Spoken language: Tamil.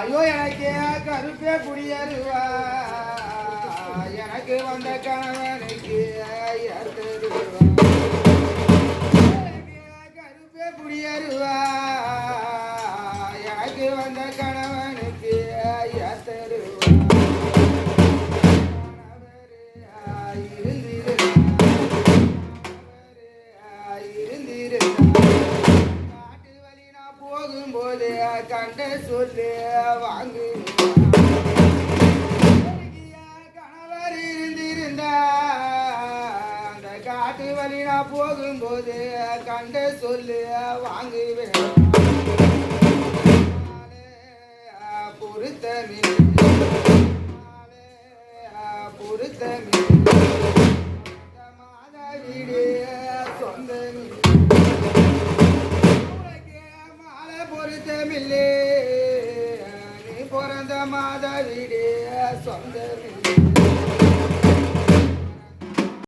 ஐயோ எனக்கு கருப்பே குடியருவா எனக்கு வந்த கணவனுக்கு கருப்பே குடியருவா எனக்கு வந்த கணவனுக்கு தருவா காட்டு வழி நான் போகும்போது கண்ட சொல்லு வாங்கு கணவர் இருந்திருந்தா அந்த காட்டு வழி நான் போகும்போது கண்ட சொல்லு வாங்குவேன் பொருத்தமில்லை பொருத்தமில்லை மாத வீடு சொந்தமில்லை மாலை பொருத்தமில்லை நீ பிறந்த மாத வீடு சொந்தமில்லை